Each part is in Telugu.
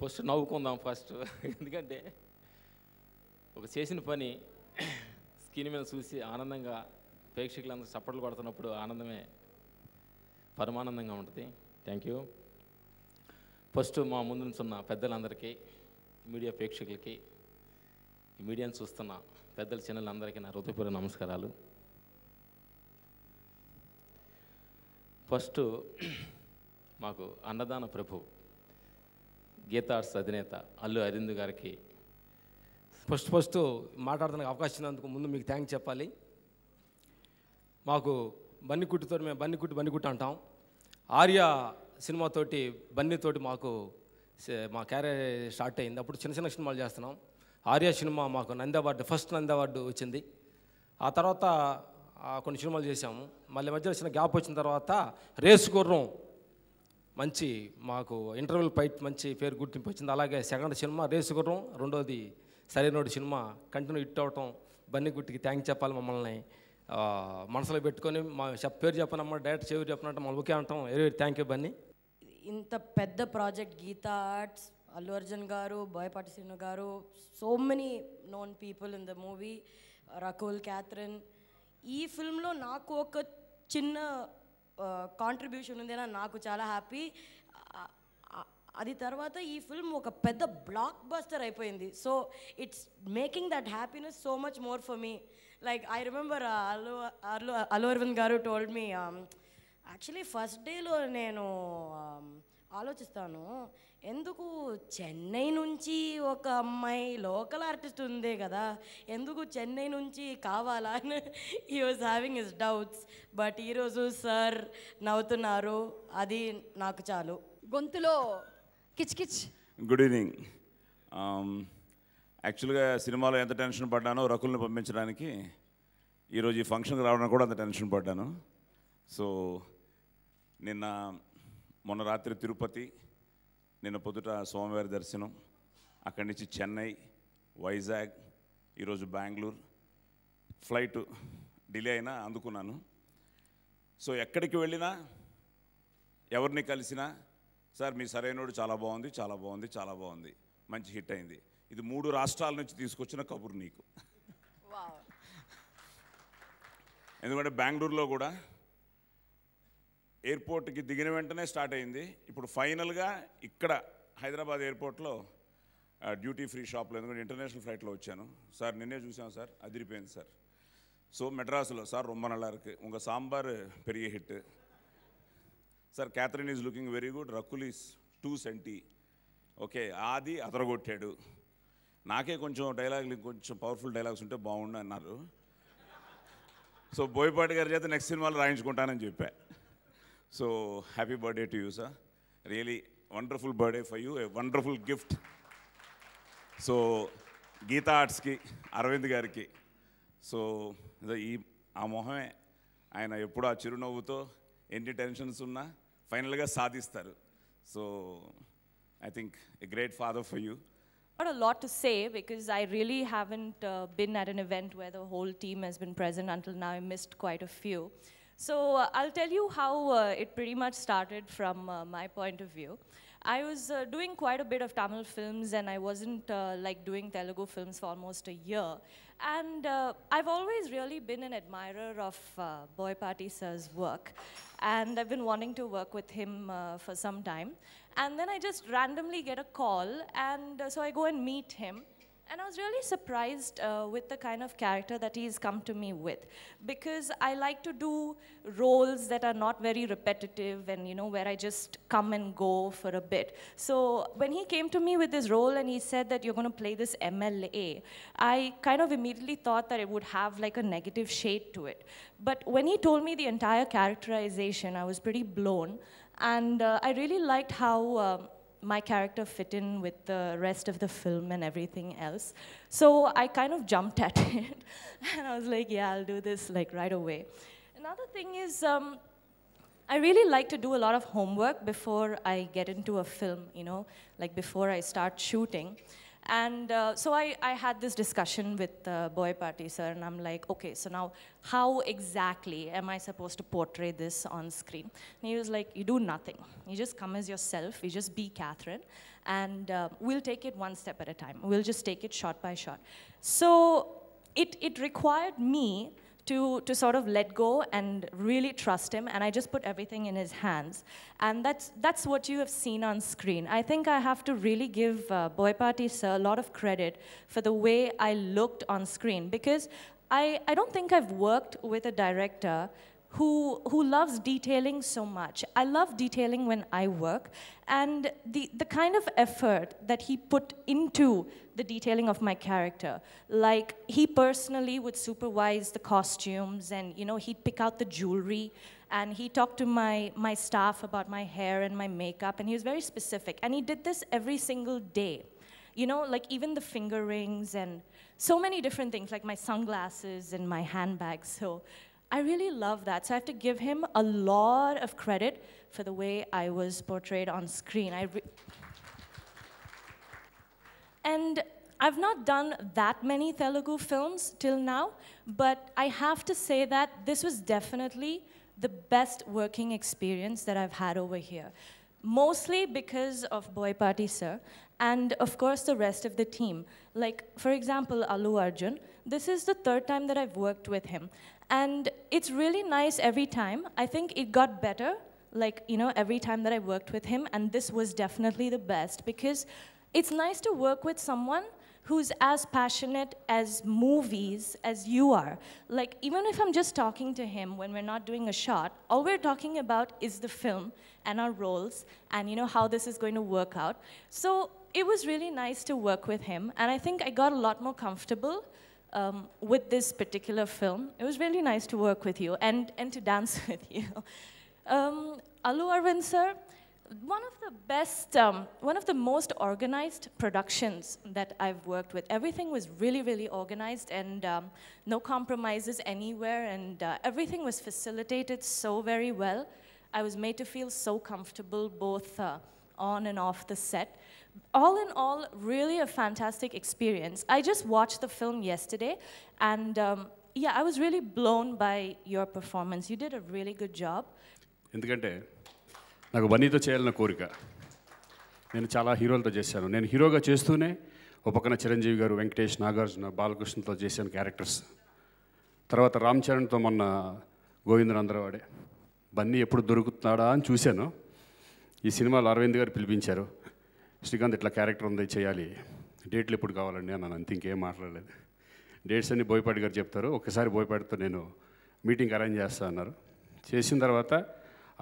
First నవ్వుకుందాం first. ఎందుకంటే ఒక చేసిన పని స్క్రీన్ మీద చూసి ఆనందంగా ప్రేక్షకులందరూ చప్పట్లు కొడుతున్నప్పుడు ఆనందమే పరమానందంగా ఉంటుంది. Thank you. ఫస్ట్ మా ముందు నుంచున్న పెద్దలందరికీ, మీడియా ప్రేక్షకులకి, ఈ మీడియాను చూస్తున్న పెద్దల చిన్నలందరికీ నా హృదయపూర్వక నమస్కారాలు. ఫస్ట్ మాకు అన్నదాన ప్రభు గీతా ఆర్ట్స్ అధినేత అల్లు అరవింద్ గారికి ఫస్ట్ మాట్లాడడానికి అవకాశం ఇచ్చినందుకు ముందు మీకు థ్యాంక్స్ చెప్పాలి. మాకు బన్నికుట్టితో మేము బన్నికుట్టి అంటాం. ఆర్య సినిమాతోటి బన్నీతోటి మాకు మా క్యారియర్ స్టార్ట్ అయింది. అప్పుడు చిన్న చిన్న సినిమాలు చేస్తున్నాం. ఆర్య సినిమా మాకు Nandi award, first Nandi award వచ్చింది. ఆ తర్వాత కొన్ని సినిమాలు చేసాము. మళ్ళీ మధ్యలో చిన్న గ్యాప్ వచ్చిన తర్వాత రేసు గుర్రం మంచి మాకు ఇంటర్వ్యూల్ ఫైట్ మంచి పేరు గుర్తింపు వచ్చింది. అలాగే సెకండ్ సినిమా రేసు గుర్రం, రెండోది సరైనోడు సినిమా కంటిన్యూ హిట్ అవటం. బన్నీగుట్టికి థ్యాంక్స్ చెప్పాలి. మమ్మల్ని మనసులో పెట్టుకొని మా పేరు చెప్పనమ్మా, డైరెక్టర్ చెవి చెప్పినట్టు మమ్మల్ని ఓకే అంటాం. Thank you Bunny. ఇంత పెద్ద project Geetha Arts, Allu Arjun garu, Boyapati Srinu garu, so many known people in the movie, Rakul, Catherine. ఈ ఫిల్మ్లో నాకు ఒక చిన్న కాంట్రిబ్యూషన్ ఉంది అని నాకు చాలా హ్యాపీ. అది తర్వాత ఈ ఫిల్మ్ ఒక పెద్ద బ్లాక్ బస్టర్ అయిపోయింది. So it's making that happiness so much more for me. Like I remember Allu Aravind garu told me, actually first డేలో నేను ఆలోచిస్తాను, ఎందుకు చెన్నై నుంచి ఒక అమ్మాయి లోకల్ ఆర్టిస్ట్ ఉందే కదా, ఎందుకు చెన్నై నుంచి కావాలా అని he was having his doubts. But ఈరోజు సార్ నవ్వుతున్నారు, అది నాకు చాలు. గొంతులో కిచ్. Good evening. యాక్చువల్గా సినిమాలో ఎంత టెన్షన్ పడ్డానో రకుల్ని పంపించడానికి ఈరోజు ఈ ఫంక్షన్కి రావడానికి కూడా అంత టెన్షన్ పడ్డాను. సో మొన్న రాత్రి తిరుపతి, నిన్న పొద్దుట స్వామివారి దర్శనం, అక్కడి నుంచి చెన్నై, వైజాగ్, ఈరోజు బెంగళూరు. ఫ్లైట్ డిలే అయినా అందుకున్నాను. సో ఎక్కడికి వెళ్ళినా, ఎవరిని కలిసినా, సార్ మీ సరైనోడు చాలా బాగుంది, చాలా బాగుంది, చాలా బాగుంది, మంచి హిట్ అయింది. ఇది 3 రాష్ట్రాల నుంచి తీసుకొచ్చిన కబురు నీకు. ఎందుకంటే బెంగళూరులో కూడా ఎయిర్పోర్ట్కి దిగిన వెంటనే స్టార్ట్ అయింది. ఇప్పుడు ఫైనల్గా ఇక్కడ హైదరాబాద్ ఎయిర్పోర్ట్లో డ్యూటీ ఫ్రీ షాప్లో, ఎందుకంటే ఇంటర్నేషనల్ ఫ్లైట్లో వచ్చాను. సార్ నిన్నే చూసాం సార్, అదిరిపోయింది సార్. సో మెడ్రాస్లో సార్ రొమ్మ నల్లా இருக்கு, உங்கள் సాంబార్ పెరిగే hit sir. Catherine is looking very good, Rakul is 2 సెంటీ. ఓకే, ఆది అదరగొట్టాడు. నాకే కొంచెం డైలాగులు కొంచెం పవర్ఫుల్ డైలాగ్స్ ఉంటే బాగుండు అన్నారు. సో బోయపాటి గారి చేత నెక్స్ట్ సినిమాలో రాయించుకుంటానని చెప్పా. So happy birthday to you sir, really wonderful birthday for you, a wonderful gift. So Geetha ఆర్ట్స్కి, అరవింద్ గారికి, సో ఆ మొహమే ఆయన ఎప్పుడు ఆ చిరునవ్వుతో ఎన్ని టెన్షన్స్ ఉన్నా ఫైనల్గా సాధిస్తారు. So I think a great father for you. Not a lot to say because I really haven't been at an event where the whole team has been present until now. I missed quite a few. So I'll tell you how it pretty much started from my point of view. I was doing quite a bit of Tamil films and I wasn't like doing Telugu films for almost a year. And I've always really been an admirer of Boyapati sir's work. And I've been wanting to work with him for some time. And then I just randomly get a call and so I go and meet him. And I was really surprised with the kind of character that he's come to me with, because I like to do roles that are not very repetitive and, you know, where I just come and go for a bit. So when he came to me with this role and he said that you're going to play this MLA, I kind of immediately thought that it would have like a negative shade to it. But when he told me the entire characterization, I was pretty blown. And I really liked how my character fit in with the rest of the film and everything else. So I kind of jumped at it and I was like, yeah, I'll do this like right away. Another thing is, I really like to do a lot of homework before I get into a film, you know, like before I start shooting. And so I had this discussion with Boyapati sir, and I'm like, okay, so now how exactly am I supposed to portray this on screen? And he was like, you do nothing. You just come as yourself, you just be Catherine, and we'll take it one step at a time. We'll just take it shot by shot. So it required me to sort of let go and really trust him, and I just put everything in his hands. And that's what you have seen on screen. I think I have to really give Boyapati sir a lot of credit for the way I looked on screen, because I don't think I've worked with a director who loves detailing so much. I love detailing when I work, and the kind of effort that he put into the detailing of my character, like he personally would supervise the costumes, and he'd pick out the jewelry, and he talked to my staff about my hair and my makeup, and he was very specific, and he did this every single day. Like even the finger rings and so many different things, like my sunglasses and my handbags. So I really love that. So I have to give him a lot of credit for the way I was portrayed on screen. And I've not done that many Telugu films till now, but I have to say that this was definitely the best working experience that I've had over here. Mostly because of Boyapati sir, and of course the rest of the team. Like, for example, Allu Arjun, this is the third time that I've worked with him. And it's really nice every time. I think it got better, like, every time that I worked with him, and this was definitely the best, because it's nice to work with someone who's as passionate as movies as you are. Like, even if I'm just talking to him when we're not doing a shot, all we're talking about is the film and our roles and how this is going to work out. So it was really nice to work with him, and I think I got a lot more comfortable with this particular film. It was really nice to work with you and to dance with you. Allu Arvind sir, one of the most organized productions that I've worked with. Everything was really, really organized, and no compromises anywhere, and everything was facilitated so very well. I was made to feel so comfortable both on and off the set. All in all, really a fantastic experience. I just watched the film yesterday, and yeah, I was really blown by your performance. You did a really good job. ఎందుకంటే నాకు బన్నీతో చేయాలన్న కోరిక. నేను చాలా హీరోలతో చేశాను. నేను హీరోగా చేస్తూనే ఒక పక్కన చిరంజీవి గారు, వెంకటేష్, నాగార్జున, బాలకృష్ణతో చేశాను క్యారెక్టర్స్. తర్వాత రామ్ చరణ్తో మొన్న గోవిందన్ అందరవాడే. బన్నీ ఎప్పుడు దొరుకుతున్నాడా అని చూశాను. ఈ సినిమాలో అరవింద్ గారు పిలిపించారు. శ్రీకాంత్ ఇట్లా క్యారెక్టర్ ఉంది, చేయాలి, డేట్లు ఎప్పుడు కావాలండి అన్నాను. అంత ఇంకేం మాట్లాడలేదు. డేట్స్ అన్ని బోయపాటి గారు చెప్తారు. ఒకసారి బోయపాటితో నేను మీటింగ్ అరేంజ్ చేస్తా అన్నారు. చేసిన తర్వాత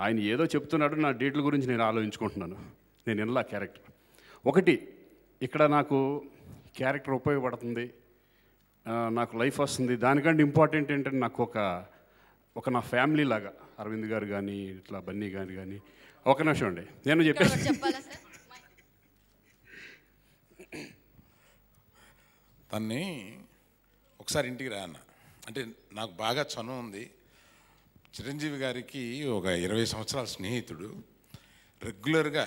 ఆయన ఏదో చెప్తున్నాడు, నా డేట్ల గురించి నేను ఆలోచించుకుంటున్నాను. నేను వినలా క్యారెక్టర్. ఒకటి ఇక్కడ నాకు క్యారెక్టర్ ఉపయోగపడుతుంది, నాకు లైఫ్ వస్తుంది. దానికంటే ఇంపార్టెంట్ ఏంటంటే నాకు ఒక నా ఫ్యామిలీ లాగా అరవింద్ గారు కానీ ఇట్లా బన్నీ గారు కానీ. ఒక నిమిషం అండి, నేను చెప్పేసి తన్ని ఒకసారి ఇంటికి రా అన్న. అంటే నాకు బాగా చనువు ఉంది. చిరంజీవి గారికి ఒక 20 సంవత్సరాల స్నేహితుడు. రెగ్యులర్గా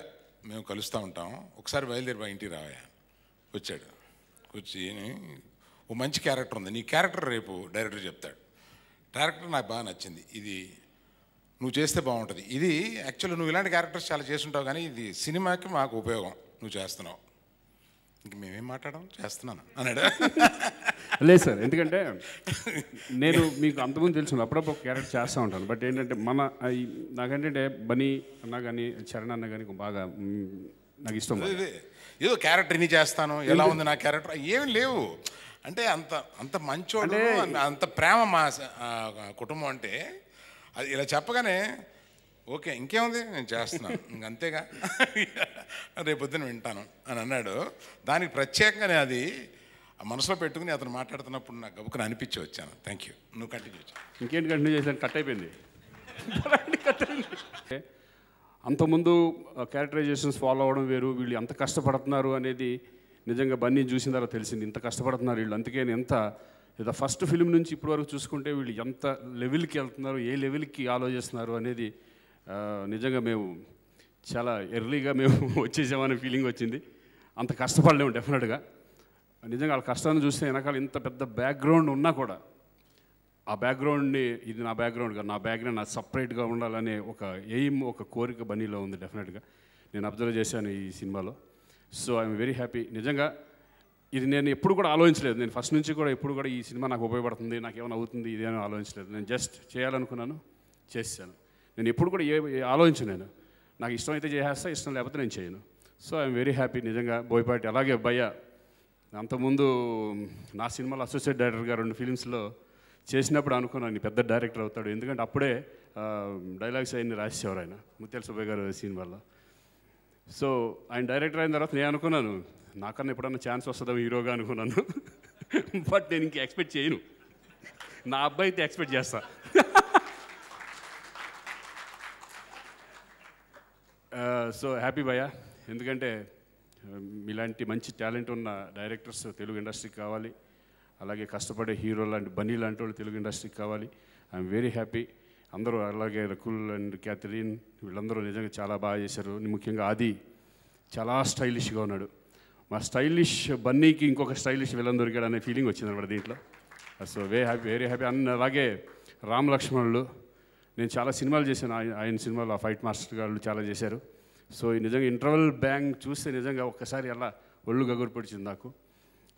మేము కలుస్తూ ఉంటాం. ఒకసారి బయలుదేరి ఇంటికి రావా వచ్చాడు. వచ్చి ఓ మంచి క్యారెక్టర్ ఉంది, నీ క్యారెక్టర్ రేపు డైరెక్టర్ చెప్తాడు. క్యారెక్టర్ నాకు బాగా నచ్చింది, ఇది నువ్వు చేస్తే బాగుంటుంది. ఇది యాక్చువల్లీ నువ్వు ఇలాంటి క్యారెక్టర్స్ చాలా చేస్తుంటావు, కానీ ఇది సినిమాకి మాకు ఉపయోగం, నువ్వు చేస్తున్నావు. ఇంక మేమేం మాట్లాడడం, చేస్తున్నాను అన్నాడు. లేదు సార్, ఎందుకంటే నేను మీకు అంతకుముందు తెలుసు అప్పుడప్పుడు ఒక క్యారెక్టర్ చేస్తూ ఉంటాను. బట్ ఏంటంటే నాకేంటంటే బనీ అన్న కానీ చరణ్ అన్న కానీ బాగా నాకు ఇష్టం. ఏదో క్యారెక్టర్ ఇన్ని చేస్తాను, ఎలా ఉంది నా క్యారెక్టర్, ఏమి లేవు. అంటే అంత మంచోడు, అంత ప్రేమ మా కుటుంబం. అంటే అది ఇలా చెప్పగానే ఓకే ఇంకేముంది నేను చేస్తున్నాను, ఇంకంతేగా, రేపొద్దున వింటాను అని అన్నాడు. దానికి ప్రత్యేకంగా నేను అది మనసులో పెట్టుకుని అతను మాట్లాడుతున్నప్పుడు నాకు గబుకుని అనిపించి వచ్చాను. Thank you. నువ్వు కంటిన్యూ చేయి. ఇంకేంటి కంటిన్యూ చేశాను, కట్ అయిపోయింది. అంతకుముందు క్యారెక్టరైజేషన్స్ ఫాలో అవ్వడం వేరు, వీళ్ళు ఎంత కష్టపడుతున్నారు అనేది నిజంగా బన్నీ చూసిన తర్వాత తెలిసింది. ఇంత కష్టపడుతున్నారు వీళ్ళు. అందుకే ఏదో ఫస్ట్ ఫిల్మ్ నుంచి ఇప్పటివరకు చూసుకుంటే వీళ్ళు ఎంత లెవెల్కి వెళ్తున్నారు, ఏ లెవెల్కి ఆలోచిస్తున్నారు అనేది నిజంగా మేము చాలా ఎర్లీగా మేము వచ్చేసామనే ఫీలింగ్ వచ్చింది. అంత కష్టపడలేము డెఫినెట్గా. నిజంగా వాళ్ళ కష్టాన్ని చూస్తే వెనకాల ఇంత పెద్ద బ్యాక్గ్రౌండ్ ఉన్నా కూడా ఆ బ్యాక్గ్రౌండ్ని ఇది నా బ్యాక్గ్రౌండ్ కాదు, నా బ్యాక్గ్రౌండ్ నాకు సపరేట్గా ఉండాలనే ఒక ఎయిమ్, ఒక కోరిక బన్నీలో ఉంది డెఫినెట్గా. నేను అబ్జర్వ్ చేశాను ఈ సినిమాలో. So I'm very happy. నిజంగా ఇది నేను ఎప్పుడు కూడా ఆలోచించలేదు. నేను ఫస్ట్ నుంచి కూడా ఎప్పుడు కూడా ఈ సినిమా నాకు ఉపయోగపడుతుంది, నాకు ఏమైనా అవుతుంది ఇదేమో ఆలోచించలేదు. నేను జస్ట్ చేయాలనుకున్నాను, చేశాను. నేను ఎప్పుడు కూడా ఆలోచించను. నేను నాకు ఇష్టం అయితే చేసేస్తా, ఇష్టం లేకపోతే నేను చేయను. సో ఐఎమ్ వెరీ హ్యాపీ నిజంగా. బోయపాటి అలాగే భయ్య అంతకుముందు నా సినిమాలో అసోసియేట్ డైరెక్టర్గా 2 ఫిలిమ్స్లో చేసినప్పుడు అనుకున్నాను నీ పెద్ద డైరెక్టర్ అవుతాడు. ఎందుకంటే అప్పుడే డైలాగ్స్ అవన్నీ రాసేవారు ఆయన, ముత్యాల సుబ్బయ్య గారు సినిమాలో. సో ఆయన డైరెక్టర్ అయిన తర్వాత నేను అనుకున్నాను నాకన్నా ఎప్పుడన్నా ఛాన్స్ వస్తుందా హీరోగా అనుకున్నాను. బట్ నేను ఇంక ఎక్స్పెక్ట్ చేయను, నా అబ్బాయి అయితే ఎక్స్పెక్ట్ చేస్తా. సో హ్యాపీ భయ్య, ఎందుకంటే ఇలాంటి మంచి టాలెంట్ ఉన్న డైరెక్టర్స్ తెలుగు ఇండస్ట్రీకి కావాలి. అలాగే కష్టపడే హీరో లాంటి బన్నీ లాంటి వాళ్ళు తెలుగు ఇండస్ట్రీకి కావాలి. I'm very happy. అందరూ అలాగే రకుల్ అండ్ క్యాథరిన్ వీళ్ళందరూ నిజంగా చాలా బాగా చేశారు. ముఖ్యంగా ఆది చాలా స్టైలిష్గా ఉన్నాడు. మా స్టైలిష్ బన్నీకి ఇంకొక స్టైలిష్ విలన్ దొరికాడు అనే ఫీలింగ్ వచ్చింది అనమాట దీంట్లో. So very happy. అలాగే రామ్ లక్ష్మణులు, నేను చాలా సినిమాలు చేశాను ఆయన సినిమాలో. ఆ ఫైట్ మాస్టర్ గారు చాలా చేశారు. సో నిజంగా ఇంటర్వల్ బ్యాంగ్ చూస్తే నిజంగా ఒక్కసారి అలా ఒళ్ళు గగురు పొడిచింది నాకు.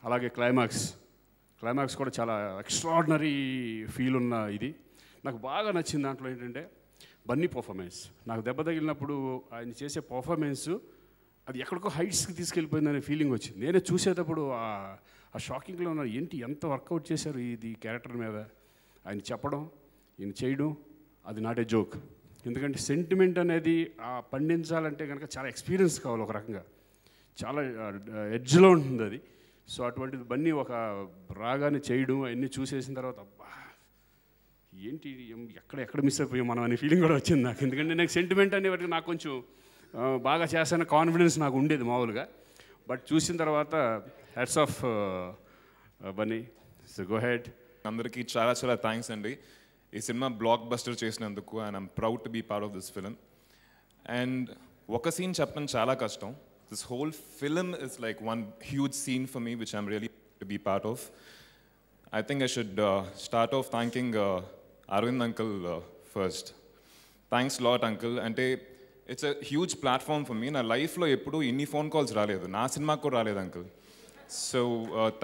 అలాగే క్లైమాక్స్ కూడా చాలా ఎక్స్ట్రాడినరీ ఫీల్ ఉన్న ఇది. నాకు బాగా నచ్చింది దాంట్లో ఏంటంటే బన్నీ పర్ఫార్మెన్స్. నాకు దెబ్బ తగిలినప్పుడు ఆయన చేసే పర్ఫార్మెన్స్ అది ఎక్కడికో హైట్స్కి తీసుకెళ్ళిపోయిందనే ఫీలింగ్ వచ్చింది. నేనే చూసేటప్పుడు ఆ షాకింగ్లో ఉన్న ఏంటి ఎంత వర్కౌట్ చేశారు ఇది క్యారెక్టర్ మీద. ఆయన చెప్పడం, ఈయన చేయడం, అది నాట్ ఏ జోక్. ఎందుకంటే సెంటిమెంట్ అనేది పండించాలంటే కనుక చాలా ఎక్స్పీరియన్స్ కావాలి. ఒక రకంగా చాలా ఎడ్జ్లో ఉంటుంది అది. సో అటువంటిది బన్నీ ఒక రాగాన్ని చేయడం అవన్నీ చూసేసిన తర్వాత అబ్బా ఏంటి ఎక్కడ మిస్ అయిపోయాం మనం అనే ఫీలింగ్ కూడా వచ్చింది నాకు. ఎందుకంటే నాకు సెంటిమెంట్ అనేవాటికి నాకు కొంచెం బాగా చేస్తాన కాన్ఫిడెన్స్ నాకు ఉండేది మామూలుగా. బట్ చూసిన తర్వాత hats off Bunny. So go head. అందరికీ చాలా చాలా థ్యాంక్స్ అండి ఈ సినిమా బ్లాక్ బస్టర్ చేసినందుకు. And I'm proud to be part of this film. And ఒక సీన్ చెప్పడం చాలా కష్టం. This whole film is like one huge scene for me, which I'm really to be part of. I think I should start off thanking Arvind uncle first. Thanks a lot, uncle. And it's a huge platform for me. Na life lo eppudu inni phone calls raaledu. Na cinema ko raaledu, uncle. So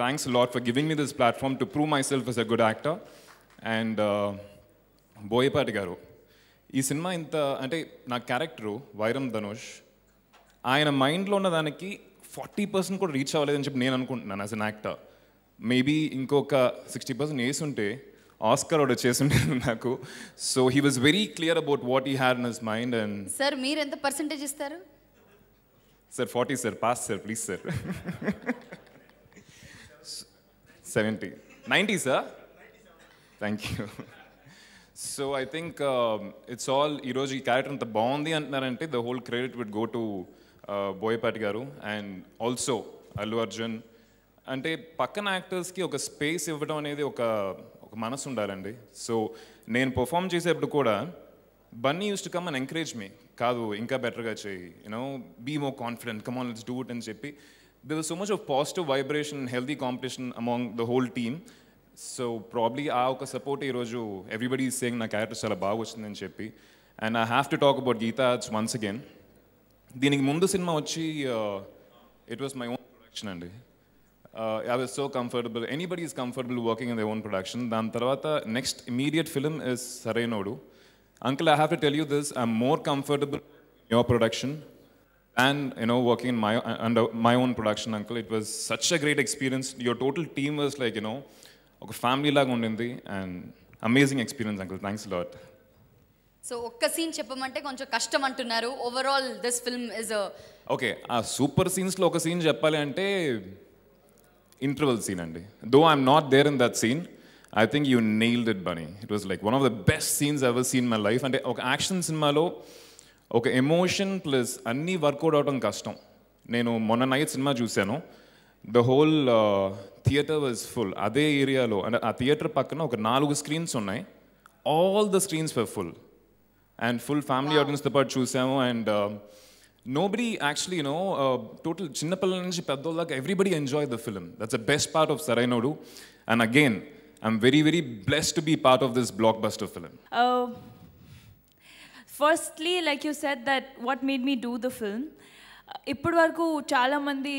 thanks a lot for giving me this platform to prove myself as a good actor. And Boyapati garu, ee cinema inta ante na character Vairam Dhanush ఆయన మైండ్లో ఉన్న దానికి 40% కూడా రీచ్ అవ్వలేదని చెప్పి నేను అనుకుంటున్నాను యాజ్ అన్ యాక్టర్. మేబీ ఇంకొక 60% వేసుంటే ఆస్కర్ ఆర్డర్ చేస్తుంటాను నాకు. So he was very clear about what he had in his mind. And sir మీరు ఎంత పర్సెంటేజ్ ఇస్తారు? Sir 40 sir. Pass sir please sir. 70 90 sir. Thank you. So I think it's all ఈరోజు ఈ క్యారెక్టర్ అంత బాగుంది అంటున్నారంటే the whole credit would go to Boyapati garu and also Allu Arjun. అంటే పక్కన యాక్టర్స్కి ఒక స్పేస్ ఇవ్వడం అనేది ఒక మనసు ఉండాలండి. సో నేను పర్ఫామ్ చేసేప్పుడు కూడా Bunny use to come and encourage me, కాదు ఇంకా బెటర్గా చేయి, you know be more confident, come on let's do it అని చెప్పి. There was so much of positive vibration, healthy competition among the whole team. So probably ఆ ఒక సపోర్ట్ ఈరోజు ఎవ్రీబడి ఈజ్ సేయింగ్ నా క్యారెక్టర్ చాలా బాగా వచ్చిందని చెప్పి. And I have to talk about Geetha Arts once again. దీనికి ముందు సినిమా వచ్చి it was my own production అండి. I was so comfortable, anybody is comfortable working in they own production. దాని తర్వాత next immediate film is Sarrainodu. Uncle, I have to tell you this, I'm more comfortable in your production and working in under my own production, uncle. It was such a great experience. Your total team was like ఒక ఫ్యామిలీ లాగా ఉండింది and amazing experience, uncle. Thanks a lot. So ఒక్క సీన్ చెప్పమంటే కొంచెం కష్టం అంటున్నారు. Overall this film is okay. ఆ సూపర్ సీన్స్లో ఒక సీన్ చెప్పాలి అంటే ఇంటర్వెల్ సీన్ అండి. Though I'm not there in that scene, I think you nailed it Bunny. It was like one of the best scenes ever seen my life. అంటే ఒక యాక్షన్ సినిమాలో ఒక ఎమోషన్ ప్లస్ అన్నీ వర్కౌట్ అవడం కష్టం. నేను మొన్న నైట్ సినిమా చూశాను, the whole theatre was full. అదే ఏరియాలో అంటే ఆ థియేటర్ పక్కన ఒక 4 స్క్రీన్స్ ఉన్నాయి. All the screens were full and full family ఆడియన్స్తో పాటు చూసాము. And nobody actually, total chinnapalla nunchi peddolaka, everybody enjoyed the film. That's the best part of Sarainodu. And again, I'm very, very blessed to be part of this blockbuster film. Firstly, like you said, that what made me do the film. ఇప్పటి వరకు చాలామంది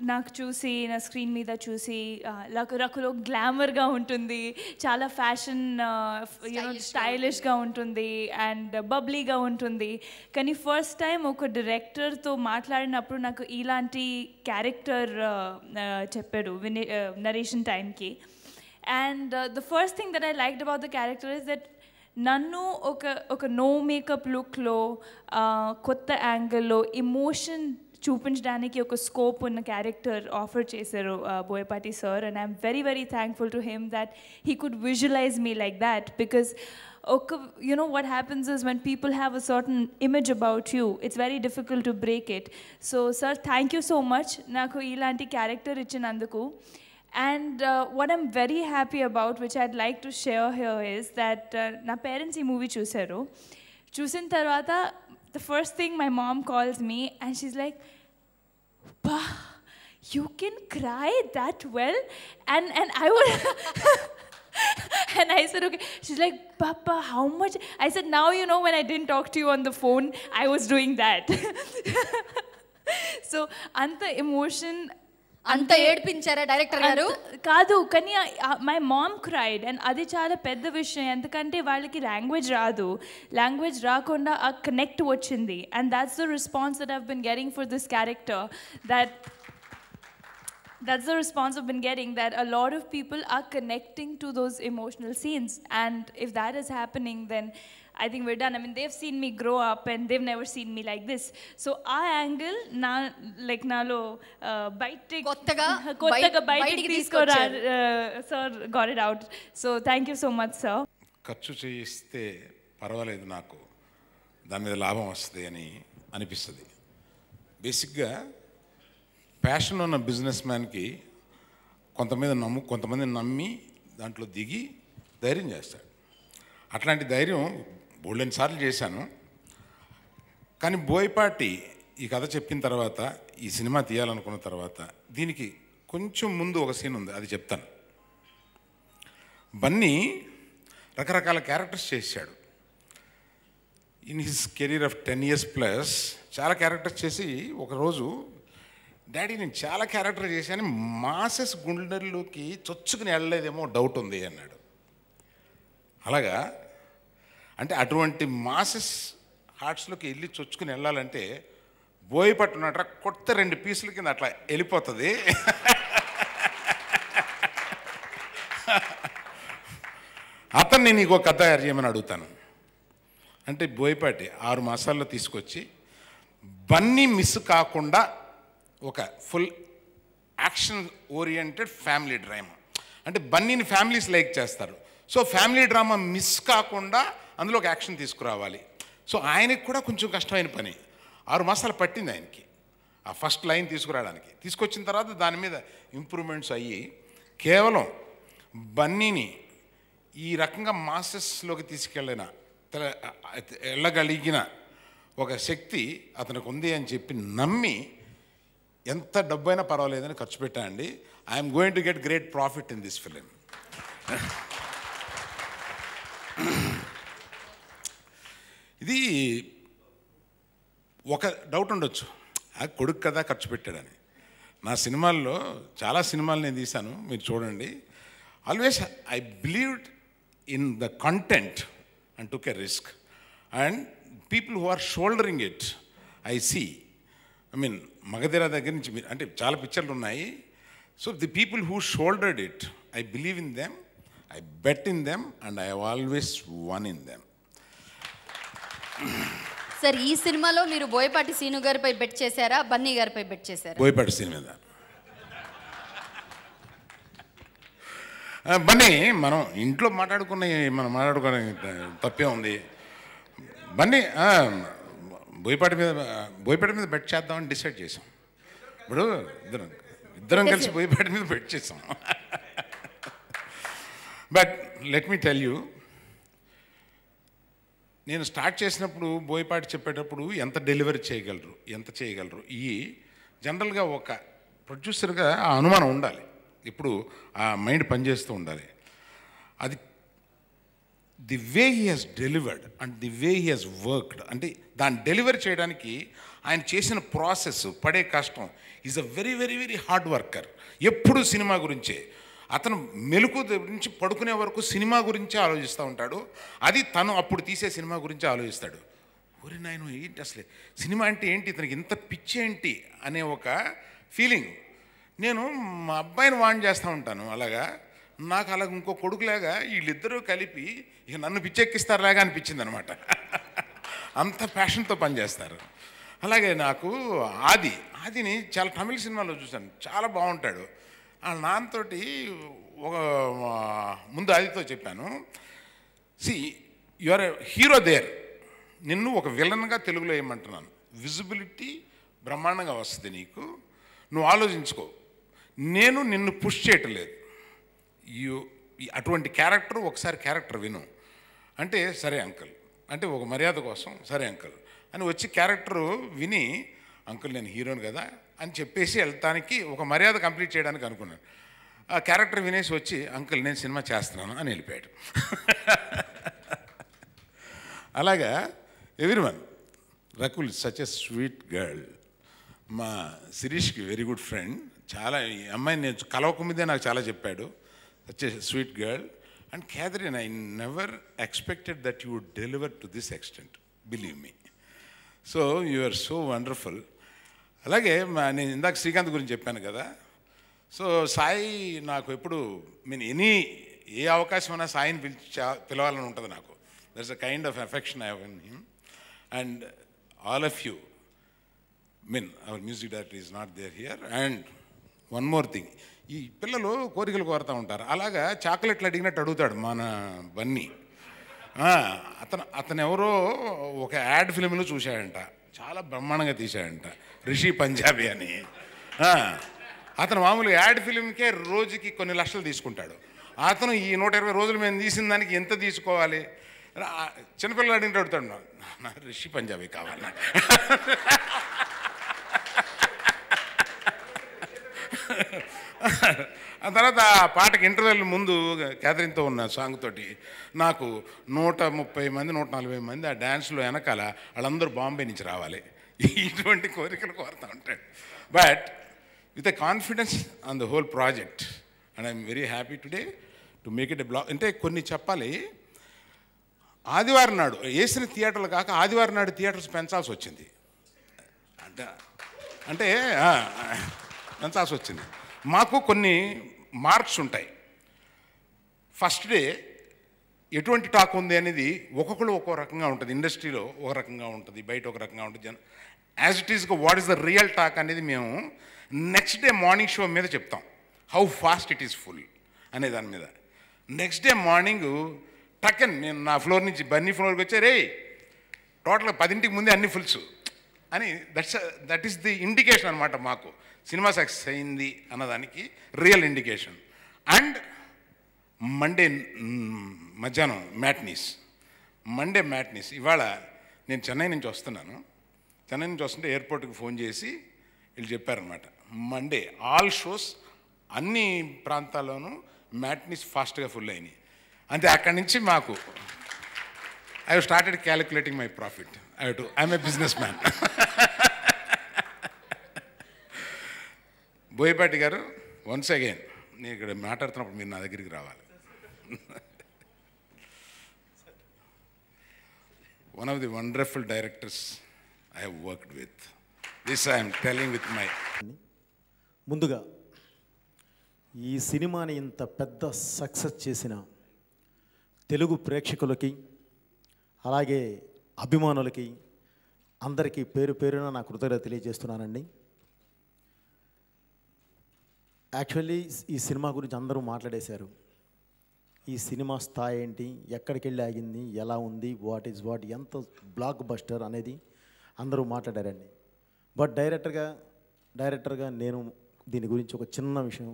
నాకు చూసి నా స్క్రీన్ మీద చూసి రకులో గ్లామర్గా ఉంటుంది, చాలా ఫ్యాషన్ స్టైలిష్గా ఉంటుంది అండ్ బబ్లీగా ఉంటుంది. కానీ ఫస్ట్ టైం ఒక డైరెక్టర్తో మాట్లాడినప్పుడు నాకు ఇలాంటి క్యారెక్టర్ చెప్పాడు నరేషన్ టైంకి. And the first thing that I liked about the character is that నన్ను ఒక నో మేకప్ లుక్లో కొత్త యాంగిల్లో ఎమోషన్ చూపించడానికి ఒక స్కోప్ ఉన్న క్యారెక్టర్ ఆఫర్ చేశారు Boyapati sir. And I'm very very thankful to him that he could visualise me like that. Because what happens is when people have a certain image about you, it's very difficult to break it. So sir, thank you so much నాకు ఇలాంటి క్యారెక్టర్ ఇచ్చినందుకు. And what I'm very happy about, which I'd like to share here, is that na parents ee movie chusaru. Chusin tarvata, the first thing my mom calls me and she's like, "Pa, you can cry that well?" And I would and I said, okay. She's like, "Papa, how much?" I said, "Now you know when I didn't talk to you on the phone, I was doing that." So anta emotion అంత ఏడ్పించారా డైరెక్టర్ గారు? కాదు, కానీ మై మామ్ క్రైడ్. అండ్ అది చాలా పెద్ద విషయం, ఎందుకంటే వాళ్ళకి లాంగ్వేజ్ రాకుండా ఆ కనెక్ట్ వచ్చింది. And that's the response that I've been getting for this character, that's the response I've been getting, that a lot of people are connecting to those emotional scenes. And if that is happening, then I think we're done. I mean, they've seen me grow up and they've never seen me like this. So our angle, nalo kottaga baitik teeskora, sir got it out. So thank you so much, sir. ఖర్చు చేయిస్తే పర్వాలేదు, నాకు దాని మీద లాభం వస్తుంది అని అనిపిస్తుంది. బేసిక్గా ప్యాషన్ ఉన్న బిజినెస్ మ్యాన్కి కొంతమంది నమ్మి దాంట్లో దిగి ధైర్యం చేస్తాడు. అట్లాంటి ధైర్యం బోల్డెన్ సార్లు చేశాను. కానీ బోయపాటి ఈ కథ చెప్పిన తర్వాత, ఈ సినిమా తీయాలనుకున్న తర్వాత, దీనికి కొంచెం ముందు ఒక సీన్ ఉంది, అది చెప్తాను. బన్నీ రకరకాల క్యారెక్టర్స్ చేశాడు. In his career of 10 years plus చాలా క్యారెక్టర్స్ చేసి ఒకరోజు, డాడీ నేను చాలా క్యారెక్టర్ చేశాను, మాసెస్ గుండెల్లోకి చొచ్చుకుని వెళ్ళలేదేమో డౌట్ ఉంది అన్నాడు. అలాగా అంటే అటువంటి మాసెస్ హార్ట్స్లోకి వెళ్ళి చొచ్చుకుని వెళ్ళాలంటే బోయపాటి ఉన్నట్రా కొత్త 2 పీసుల కింద అట్లా వెళ్ళిపోతుంది. అతన్ని నీకు ఒక కథ తయారు చేయమని అడుగుతాను అంటే బోయపాటి 6 మాసాల్లో తీసుకొచ్చి బన్నీ మిస్ కాకుండా ఒక full action oriented family drama, అంటే బన్నీని ఫ్యామిలీస్ లైక్ చేస్తారు. సో ఫ్యామిలీ డ్రామా మిస్ కాకుండా అందులో ఒక యాక్షన్ తీసుకురావాలి. సో ఆయనకి కూడా కొంచెం కష్టమైన పని, 6 మాసాలు పట్టింది ఆయనకి ఆ ఫస్ట్ లైన్ తీసుకురావడానికి. తీసుకొచ్చిన తర్వాత దాని మీద ఇంప్రూవ్మెంట్స్ అయ్యి కేవలం బన్నీని ఈ రకంగా మాసెస్లోకి వెళ్ళగలిగిన ఒక శక్తి అతనికి ఉంది అని చెప్పి నమ్మి ఎంత డబ్బైనా పర్వాలేదని ఖర్చు పెట్టానండి. I'm going to get great profit in this film. ఇది ఒక డౌట్ ఉండొచ్చు, ఆ కొడుకు కదా ఖర్చు పెట్టాడని. నా సినిమాల్లో చాలా సినిమాలు నేను తీశాను, మీరు చూడండి. Always I believed in the content and took a risk, and people who are shouldering it I see. I mean Magadheera దగ్గర నుంచి అంటే చాలా పిక్చర్లు ఉన్నాయి. So the people who shouldered it, I believe in them, I bet in them, and I have always won in them. Sir, ఈ సినిమాలో మీరు బోయపాటి సీను గారిపై బెట్ చేశారా, బన్నీ గారిపై బెట్ చేశారా? బోయపాటి సీను మీద. బన్నీ మనం ఇంట్లో మనం మాట్లాడుకునే తప్పే ఉంది. బన్నీ బోయపాటి మీద బెట్ చేద్దామని డిసైడ్ చేసాం. ఇప్పుడు ఇద్దరం కలిసి బోయపాటి మీద బెట్ చేసాం. But let me tell you, నేను స్టార్ట్ చేసినప్పుడు బోయపాటి చెప్పేటప్పుడు ఎంత డెలివరీ చేయగలరు, ఎంత చేయగలరు, ఈ జనరల్గా ఒక ప్రొడ్యూసర్గా ఆ అనుమానం ఉండాలి, ఇప్పుడు ఆ మైండ్ పనిచేస్తూ ఉండాలి. అది the way he has delivered and the way he has worked, అంటే దాన్ని డెలివరీ చేయడానికి ఆయన చేసిన ప్రాసెస్, పడే కష్టం, is a very very very hard worker. ఎప్పుడు సినిమా గురించే, అతను మెలకు నుంచి పడుకునే వరకు సినిమా గురించే ఆలోచిస్తూ ఉంటాడు. అది తను అప్పుడు తీసే సినిమా గురించే ఆలోచిస్తాడు. ఒరే నాయన ఏంటి అసలే సినిమా అంటే ఏంటి, ఇతనికి ఇంత పిచ్చి ఏంటి అనే ఒక ఫీలింగ్. నేను మా అబ్బాయిని వాన్ చేస్తూ ఉంటాను అలాగా, నాకు అలాగ ఇంకో కొడుకులాగా వీళ్ళిద్దరూ కలిపి ఇక నన్ను పిచ్చెక్కిస్తారులాగా అనిపించింది అనమాట. అంత ప్యాషన్తో పనిచేస్తారు. అలాగే నాకు ఆదిని చాలా తమిళ సినిమాలో చూశాను, చాలా బాగుంటాడు. ఆ నాన్నతోటి ఒక ముందు ఆదితో చెప్పాను, see you are a hero there, నిన్ను ఒక విలన్గా తెలుగులో ఏమంటున్నాను, విజిబిలిటీ బ్రహ్మాండంగా వస్తుంది నీకు, నువ్వు ఆలోచించుకో, నేను నిన్ను పుష్ చేయటం లేదు, అటువంటి క్యారెక్టర్ ఒకసారి క్యారెక్టర్ విను అంటే సరే అంకుల్, అంటే ఒక మర్యాద కోసం సరే అంకుల్ అని వచ్చి క్యారెక్టరు విని, అంకుల్ నేను హీరోని కదా అని చెప్పేసి వెళ్తానికి ఒక మర్యాద కంప్లీట్ చేయడానికి అనుకున్నాను. ఆ క్యారెక్టర్ వినేసి వచ్చి అంకుల్ నేను సినిమా చేస్తున్నాను అని వెళ్ళిపోయాడు. అలాగా everyone, Rakul such a sweet girl, మా శిరీష్కి వెరీ గుడ్ ఫ్రెండ్, చాలా ఈ అమ్మాయిని నేను కలవకముందే నాకు చాలా చెప్పాడు, such a sweet girl. And Catherine, I never expected that you would deliver to this extent, believe me. So you are so wonderful. అలాగే నేను ఇందాక శ్రీకాంత్ గురించి చెప్పాను కదా, సో సాయి నాకు ఎప్పుడు ఏ అవకాశం అయినా సాయిని పిలవాలని ఉంటుంది నాకు. That's a kind of affection I have in him. And all of you, our music director is not there here. And one more thing, ఈ పిల్లలు కోరికలు కోరుతూ ఉంటారు, అలాగా చాక్లెట్లు అడిగినట్టు అడుగుతాడు మన బన్నీ. అతను ఎవరో ఒక యాడ్ ఫిల్మ్లో చూశాడంట, చాలా బ్రహ్మాండంగా తీశాడంట, రిషి పంజాబీ అని. అతను మామూలుగా యాడ్ ఫిల్మ్కే రోజుకి కొన్ని లక్షలు తీసుకుంటాడు. అతను ఈ 120 రోజులు మేము తీసిన దానికి ఎంత తీసుకోవాలి, చిన్నపిల్లలు అడిగినట్టు అడుగుతాడు, నా రిషి పంజాబీ కావాలి. ఆ తర్వాత ఆ పాటకి ఇంటర్వెల్ ముందు క్యాథరిన్తో ఉన్న సాంగ్ తోటి నాకు 130 మంది 140 మంది ఆ డ్యాన్స్లో వెనకాల వాళ్ళందరూ బాంబే నుంచి రావాలి, ఇటువంటి కోరికలు కోరుతూ ఉంటాడు. But with a confidence on the whole project and I'm very happy today to make it a block. అంటే కొన్ని చెప్పాలి, ఆదివారం నాడు వేసిన థియేటర్లు కాక ఆదివారం నాడు థియేటర్స్ పెంచాల్సి వచ్చింది, అంటే పెంచాల్సి వచ్చింది. మాకు కొన్ని మార్క్స్ ఉంటాయి. ఫస్ట్ డే ఎటువంటి టాక్ ఉంది అనేది ఒక్కొక్కరు ఒక్కో రకంగా ఉంటుంది, ఇండస్ట్రీలో ఒక రకంగా ఉంటుంది, బయట ఒక రకంగా ఉంటుంది. యాజ్ ఇట్ ఈస్గా what is the real talk అనేది మేము నెక్స్ట్ డే మార్నింగ్ షో మీద చెప్తాం, how fast it is full అనే దాని మీద. నెక్స్ట్ డే మార్నింగ్ టక్కన్ నేను నా ఫ్లోర్ నుంచి బన్నీ ఫ్లోర్కి వచ్చే, రే టోటల్గా 10ంటికి ముందే అన్ని ఫుల్స్ అని, దట్ ఈస్ ది ఇండికేషన్ అనమాట మాకు సినిమా సక్సెస్ అయింది అన్నదానికి రియల్ ఇండికేషన్. అండ్ మండే మధ్యాహ్నం మండే మ్యాట్నీస్. ఇవాళ నేను చెన్నై నుంచి వస్తున్నాను, చెన్నై నుంచి వస్తుంటే ఎయిర్పోర్ట్కి ఫోన్ చేసి వీళ్ళు చెప్పారనమాట, మండే ఆల్ షోస్ అన్ని ప్రాంతాల్లోనూ మ్యాట్నీస్ ఫాస్ట్గా ఫుల్ అయినాయి. అంతే అక్కడి నుంచి మాకు I have started calculating my profit. I'm a business man. Boyapati గారు, వన్స్ అగైన్ నేను ఇక్కడ మాట్లాడుతున్నప్పుడు మీరు నా దగ్గరికి రావాలి. One of the wonderful directors I have worked with. This I'm telling with my. ముందుగా ఈ సినిమాని ఇంత పెద్ద సక్సెస్ చేసిన తెలుగు ప్రేక్షకులకి అలాగే అభిమానులకి అందరికీ పేరు పేరున నా కృతజ్ఞత తెలియజేస్తున్నానండి. యాక్చువల్లీ ఈ సినిమా గురించి అందరూ మాట్లాడేశారు. ఈ సినిమా స్థాయి ఏంటి, ఎక్కడికి వెళ్ళి ఆగింది, ఎలా ఉంది, వాట్ ఈజ్ వాట్, ఎంత బ్లాక్ బస్టర్ అనేది అందరూ మాట్లాడారండి. బట్ డైరెక్టర్గా నేను దీని గురించి ఒక చిన్న విషయం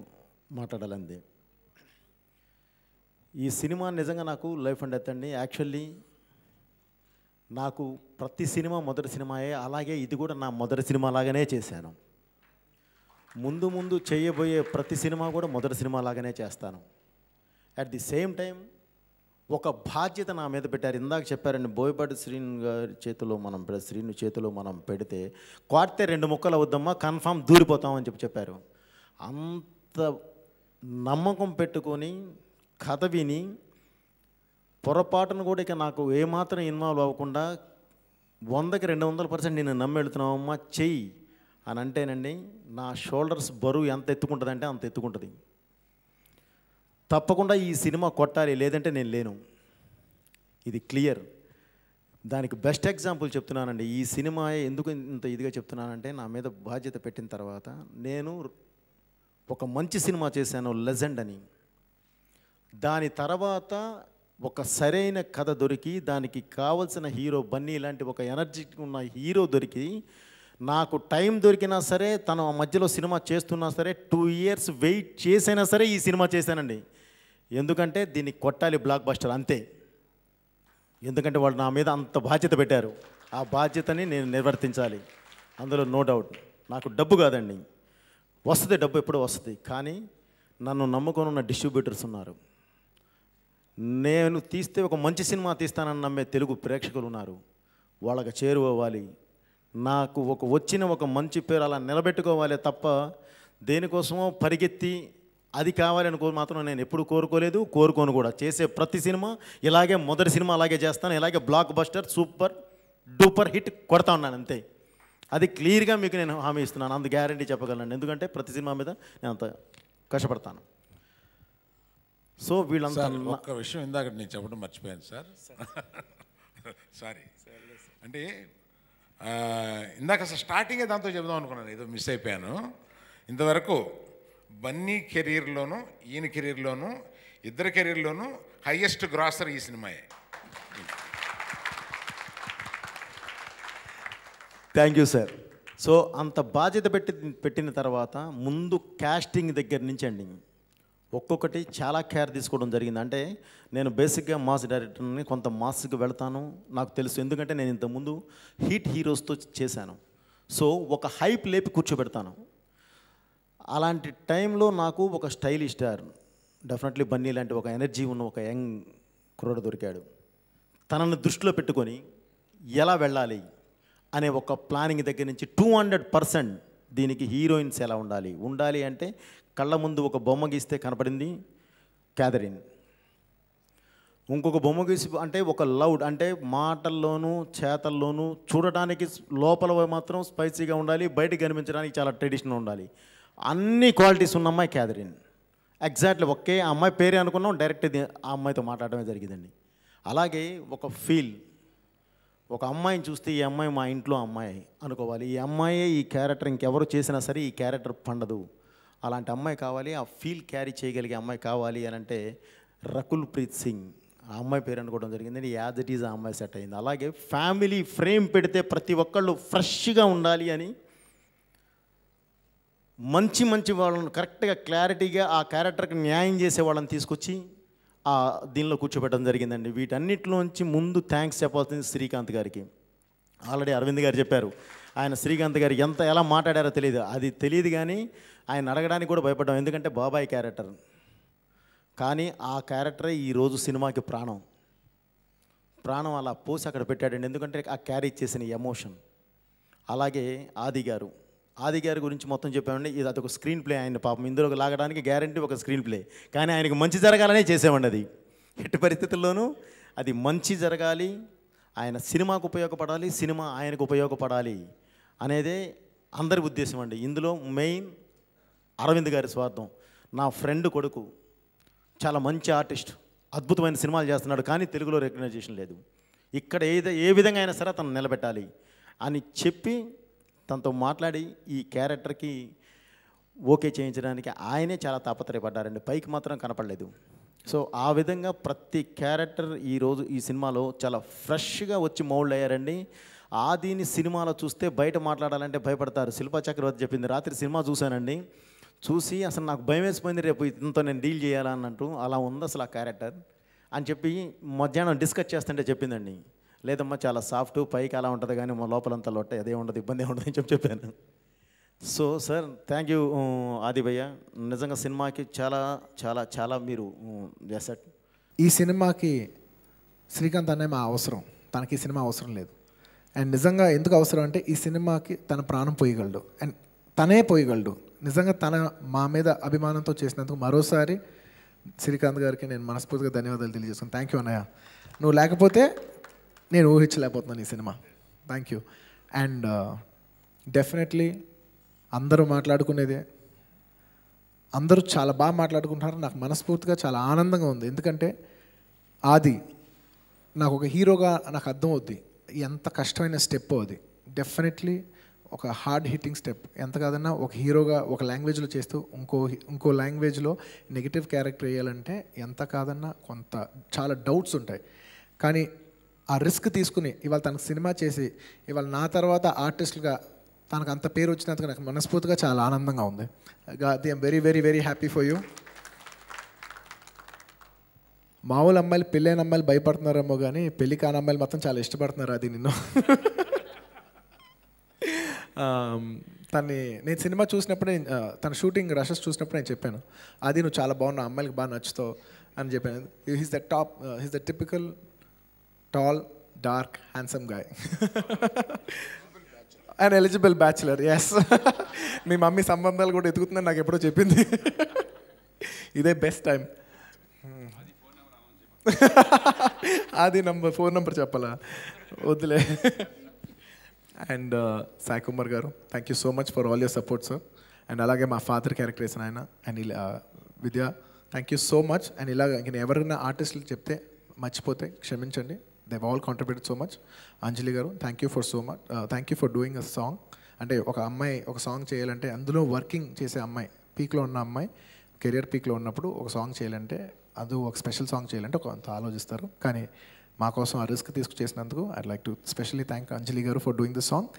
మాట్లాడాలండి. ఈ సినిమా నిజంగా నాకు లైఫ్ అండ్ డెత్ అండి. యాక్చువల్లీ నాకు ప్రతి సినిమా మొదటి సినిమాయే, అలాగే ఇది కూడా నా మొదటి సినిమా లాగానే చేశాను. ముందు ముందు చేయబోయే ప్రతి సినిమా కూడా మొదటి సినిమా లాగానే చేస్తాను. అట్ ది సేమ్ టైం ఒక బాధ్యత నా మీద పెట్టారు. ఇందాక చెప్పారండి, బోయపాటి శ్రీను గారి చేతిలో శ్రీను చేతిలో మనం పెడితే కొడితే 2 ముక్కలు అవుద్దమ్మా, కన్ఫామ్ దూరిపోతామని చెప్పారు. అంత నమ్మకం పెట్టుకొని కథ విని పొరపాటును కూడా ఇక నాకు ఏమాత్రం ఇన్వాల్వ్ అవ్వకుండా 100కి 200% నేను నమ్మెళ్తున్నామమ్మా చెయ్యి అని అంటేనండి, నా షోల్డర్స్ బరువు ఎంత ఎత్తుకుంటుందంటే అంత ఎత్తుకుంటుంది. తప్పకుండా ఈ సినిమా కొట్టాలి, లేదంటే నేను లేను. ఇది క్లియర్. దానికి బెస్ట్ ఎగ్జాంపుల్ చెప్తున్నానండి. ఈ సినిమా ఎందుకు ఇంత ఇదిగా చెప్తున్నానంటే, నా మీద బాధ్యత పెట్టిన తర్వాత నేను ఒక మంచి సినిమా చేశాను, లెజెండ్ అని. దాని తర్వాత ఒక సరైన కథ దొరికి, దానికి కావలసిన హీరో బన్నీ లాంటి ఒక ఎనర్జెటిక్ ఉన్న హీరో దొరికి, నాకు టైం దొరికినా సరే, తను ఆ మధ్యలో సినిమా చేస్తున్నా సరే 2 years వెయిట్ చేసైనా సరే ఈ సినిమా చేశానండి. ఎందుకంటే దీన్ని కొట్టాలి, బ్లాక్ బస్టర్ అంతే. ఎందుకంటే వాళ్ళు నా మీద అంత బాధ్యత పెట్టారు, ఆ బాధ్యతని నేను నిర్వర్తించాలి, అందులో నో డౌట్. నాకు డబ్బు కాదండి, వస్తుంది డబ్బు, ఎప్పుడో వస్తుంది. కానీ నన్ను నమ్ముకొని ఉన్న డిస్ట్రిబ్యూటర్స్ ఉన్నారు. నేను తీస్తే ఒక మంచి సినిమా తీస్తానని నమ్మే తెలుగు ప్రేక్షకులు ఉన్నారు. వాళ్ళకి చేరువవ్వాలి, నాకు వచ్చిన ఒక మంచి పేరు అలా నిలబెట్టుకోవాలి తప్ప దేనికోసమో పరిగెత్తి అది కావాలని మాత్రం నేను ఎప్పుడు కోరుకోలేదు, కోరుకోను కూడా. చేసే ప్రతి సినిమా ఇలాగే, మొదటి సినిమా అలాగే చేస్తాను, ఇలాగే block buster super duper hit కొడతా ఉన్నాను అంతే. అది క్లియర్గా మీకు నేను హామీ ఇస్తున్నాను, అందు గ్యారంటీ చెప్పగలను. ఎందుకంటే ప్రతి సినిమా మీద నేను అంత కష్టపడతాను. సో వీళ్ళంతా ఒక్క విషయం ఇందాక నేను చెప్పడం మర్చిపోయాను సార్, సారీ. అంటే ఇందాక అసలు స్టార్టింగే దాంతో చెబుదాం అనుకున్నాను, ఏదో మిస్ అయిపోయాను. ఇంతవరకు బన్నీ కెరీర్లోను ఈయన కెరీర్లోను ఇద్దరు కెరీర్లోనూ హైయెస్ట్ గ్రాసర్ ఈ సినిమాయే. Thank you sir. సో అంత బాధ్యత పెట్టిన తర్వాత ముందు కాస్టింగ్ దగ్గర నుంచి అండి ఒక్కొక్కటి చాలా కేర్ తీసుకోవడం జరిగింది. అంటే నేను బేసిక్గా మాస్ డైరెక్టర్ని, కొంత మాస్కి వెళ్తాను, నాకు తెలుసు. ఎందుకంటే నేను ఇంతకుముందు హిట్ హీరోస్తో చేశాను. సో ఒక హైప్ లేపి కూర్చోబెడతాను. అలాంటి టైంలో నాకు ఒక స్టైలిష్ స్టార్, డెఫినెట్లీ బన్నీ లాంటి ఒక ఎనర్జీ ఉన్న ఒక యంగ్ కుర్రాడు దొరికాడు. తనను దృష్టిలో పెట్టుకొని ఎలా వెళ్ళాలి అనే ఒక ప్లానింగ్ దగ్గర నుంచి 200% దీనికి హీరోయిన్స్ ఎలా ఉండాలి అంటే కళ్ళ ముందు ఒక బొమ్మ గీస్తే కనపడింది క్యాథరిన్. ఇంకొక బొమ్మ గీసి అంటే ఒక లౌడ్, అంటే మాటల్లోనూ చేతల్లోనూ చూడటానికి లోపల మాత్రం స్పైసీగా ఉండాలి, బయటకు కనిపించడానికి చాలా ట్రెడిషనల్ ఉండాలి. అన్ని క్వాలిటీస్ ఉన్న అమ్మాయి క్యాథరిన్. ఎగ్జాక్ట్లీ ఒకే అమ్మాయి పేరే అనుకున్నాం, డైరెక్ట్ ఆ అమ్మాయితో మాట్లాడటమే జరిగిందండి. అలాగే ఒక ఫీల్, ఒక అమ్మాయిని చూస్తే ఈ అమ్మాయి మా ఇంట్లో అమ్మాయి అనుకోవాలి. ఈ అమ్మాయే ఈ క్యారెక్టర్, ఇంకెవరు చేసినా సరే ఈ క్యారెక్టర్ పండదు, అలాంటి అమ్మాయి కావాలి. ఆ ఫీల్ క్యారీ చేయగలిగే అమ్మాయి కావాలి అని అంటే రకుల్ ప్రీత్ సింగ్ ఆ అమ్మాయి పేరు అనుకోవడం జరిగింది. యాజ్ ఇట్ ఈజ్ ఆ అమ్మాయి సెట్ అయింది. అలాగే ఫ్యామిలీ ఫ్రేమ్ పెడితే ప్రతి ఒక్కళ్ళు ఫ్రెష్గా ఉండాలి అని మంచి వాళ్ళని కరెక్ట్గా క్లారిటీగా ఆ క్యారెక్టర్కి న్యాయం చేసే వాళ్ళని తీసుకొచ్చి దీనిలో కూర్చోబెట్టడం జరిగిందండి. వీటన్నిటిలోంచి ముందు థ్యాంక్స్ చెప్పాల్సింది శ్రీకాంత్ గారికి. ఆల్రెడీ అరవింద్ గారు చెప్పారు, ఆయన శ్రీకాంత్ గారు ఎలా మాట్లాడారో తెలియదు, అది తెలియదు. కానీ ఆయన అడగడానికి కూడా భయపడ్డాం, ఎందుకంటే బాబాయ్ క్యారెక్టర్. కానీ ఆ క్యారెక్టరే ఈరోజు సినిమాకి ప్రాణం అలా పోసి అక్కడ పెట్టాడండి. ఎందుకంటే ఆ క్యారీ చేసిన ఎమోషన్. అలాగే ఆది గారి గురించి మొత్తం చెప్పామండి. ఇది అదొక స్క్రీన్ ప్లే. ఆయన పాపం ఇందులోకి లాగడానికి గ్యారంటీ ఒక స్క్రీన్ ప్లే. కానీ ఆయనకు మంచి జరగాలనే చేసామండి. అది ఎట్టి పరిస్థితుల్లోనూ అది మంచి జరగాలి, ఆయన సినిమాకు ఉపయోగపడాలి, సినిమా ఆయనకు ఉపయోగపడాలి అనేదే అందరి ఉద్దేశం అండి. ఇందులో మెయిన్ అరవింద్ గారి స్వార్థం. నా ఫ్రెండ్ కొడుకు చాలా మంచి ఆర్టిస్ట్, అద్భుతమైన సినిమాలు చేస్తున్నాడు, కానీ తెలుగులో రికగ్నైజేషన్ లేదు. ఇక్కడ ఏ విధంగా అయినా సరే తను నిలబెట్టాలి అని చెప్పి తనతో మాట్లాడి ఈ క్యారెక్టర్కి ఓకే చేయించడానికి ఆయనే చాలా తాపత్రయపడ్డారండి. పైకి మాత్రం కనపడలేదు. సో ఆ విధంగా ప్రతి క్యారెక్టర్ ఈరోజు ఈ సినిమాలో చాలా ఫ్రెష్గా వచ్చి మౌల్డ్ అయ్యారండి. ఆదిని సినిమాలో చూస్తే బయట మాట్లాడాలంటే భయపడతారు. శిల్పా చక్రవర్తి చెప్పింది, రాత్రి సినిమా చూశానండి, చూసి అసలు నాకు భయం వేసిపోయింది, రేపు ఇంత నేను డీల్ చేయాలన్నట్టు అలా ఉంది అసలు ఆ క్యారెక్టర్ అని చెప్పి మధ్యాహ్నం డిస్కస్ చేస్తుంటే చెప్పిందండి. లేదమ్మా చాలా సాఫ్ట్ పైకి అలా ఉంటుంది కానీ మా లోపలంతా లొట్ట అదే ఉండదు ఇబ్బంది ఉండదు అని చెప్పాను. సో సార్ థ్యాంక్ యూ ఆది భయ్య, నిజంగా సినిమాకి చాలా చాలా చాలా మీరు చేశారు. ఈ సినిమాకి శ్రీకాంత్ అనే మా అవసరం, తనకి ఈ సినిమా అవసరం లేదు. అండ్ నిజంగా ఎందుకు అవసరం అంటే ఈ సినిమాకి తన ప్రాణం పోయగలడు అండ్ తనే పోయగలడు. నిజంగా తన మా మీద అభిమానంతో చేసినందుకు మరోసారి శ్రీకాంత్ గారికి నేను మనస్ఫూర్తిగా ధన్యవాదాలు తెలియజేస్తాను. థ్యాంక్ యూ అన్నయ్య, నువ్వు లేకపోతే నేను ఊహించలేకపోతున్నాను ఈ cinema. Thank you. And definitely అందరూ మాట్లాడుకునేదే, అందరూ చాలా బాగా మాట్లాడుకుంటున్నారు. నాకు మనస్ఫూర్తిగా చాలా ఆనందంగా ఉంది. ఎందుకంటే ఆది నాకు ఒక హీరోగా నాకు అర్థమవుద్ది ఎంత కష్టమైన స్టెప్ అది. డెఫినెట్లీ ఒక హార్డ్ హిట్టింగ్ స్టెప్. ఎంత కాదన్నా ఒక హీరోగా ఒక లాంగ్వేజ్లో చేస్తూ ఇంకో లాంగ్వేజ్లో నెగిటివ్ క్యారెక్టర్ వేయాలంటే ఎంత కాదన్నా కొంత చాలా డౌట్స్ ఉంటాయి. కానీ ఆ రిస్క్ తీసుకుని ఇవాళ తనకు సినిమా చేసి ఇవాళ నా తర్వాత ఆర్టిస్ట్గా తనకు అంత పేరు వచ్చినందుకు నాకు మనస్ఫూర్తిగా చాలా ఆనందంగా ఉంది. I'm very very very happy for you. మామూలు అమ్మాయిలు పెళ్ళైన అమ్మాయిలు భయపడుతున్నారేమో కానీ పెళ్ళి కాని అమ్మాయిలు మాత్రం చాలా ఇష్టపడుతున్నారు అది నిన్ను. నేను సినిమా చూసినప్పుడు తన షూటింగ్ రషెస్ చూసినప్పుడు నేను చెప్పాను, అది నువ్వు చాలా బాగున్నావు, అమ్మాయిలకి బాగా నచ్చుతావు అని చెప్పాను. He's the typical tall dark handsome guy and eligible bachelor. Yes, మీ మమ్మీ సంబంధాలు కూడా ఎదుగుతుందని నాకు ఎప్పుడో చెప్పింది. ఇదే బెస్ట్ టైం. అది ఫోన్ నెంబర్ చెప్పాలా, వద్దులే. And Sai Kumar garu, thank you so much for all your support sir. And అలాగే మా ఫాదర్ క్యారెక్టర్ వేసిన ఆయన and Vidya, thank you so much. And ఇలాగ ఇంక ఎవరైనా ఆర్టిస్టులు చెప్తే మర్చిపోతే క్షమించండి. They all contributed so much. అంజలి గారు, thank you for so much, thank you for doing a song. అంటే ఒక అమ్మాయి ఒక సాంగ్ చేయాలంటే, అందులో వర్కింగ్ చేసే అమ్మాయి, పీక్లో ఉన్న అమ్మాయి, కెరియర్ పీక్లో ఉన్నప్పుడు ఒక సాంగ్ చేయాలంటే, అది ఒక స్పెషల్ సాంగ్ చేయాలంటే కొంత ఆలోచిస్తారు. కానీ మా కోసం ఆ రిస్క్ తీసుకు చేసినందుకు I'd like to specially thank Anjali garu for doing this song.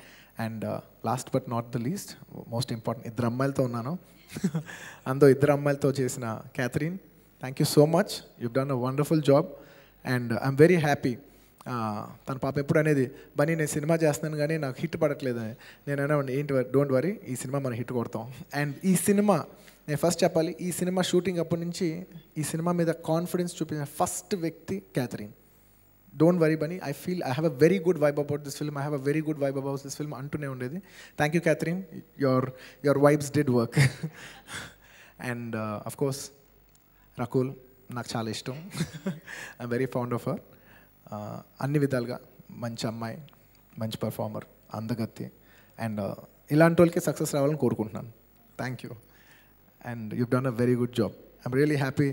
And last but not the least, most important, ఇద్దరు అమ్మాయిలతో ఉన్నాను. అందులో ఇద్దరు అమ్మాయిలతో చేసిన Catherine, thank you so much, you done a wonderful job. And I'm very happy. తన పాప ఎప్పుడు అనేది, బనీ నేను సినిమా చేస్తున్నాను కానీ నాకు హిట్ పడట్లేదు. నేనైనా ఏంటి డోంట్ వరీ, ఈ సినిమా మనం హిట్ కొడతాం. అండ్ ఈ సినిమా నేను ఫస్ట్ చెప్పాలి, ఈ సినిమా షూటింగ్ అప్పటి నుంచి ఈ సినిమా మీద కాన్ఫిడెన్స్ చూపించిన ఫస్ట్ వ్యక్తి Catherine. Don't worry Bunny, I feel I have a very good vibe about this film, I have a very good vibe about this film అంటూనే ఉండేది. Thank you Catherine, your vibes did work. And of course Rakul నాకు చాలా ఇష్టం. I'm very fond of her. అన్ని విధాలుగా మంచి అమ్మాయి, మంచి పర్ఫార్మర్, అందగత్తి. అండ్ ఇలాంటి వాళ్ళకి సక్సెస్ రావాలని కోరుకుంటున్నాను. Thank you. And you done a very good job. I'm really happy.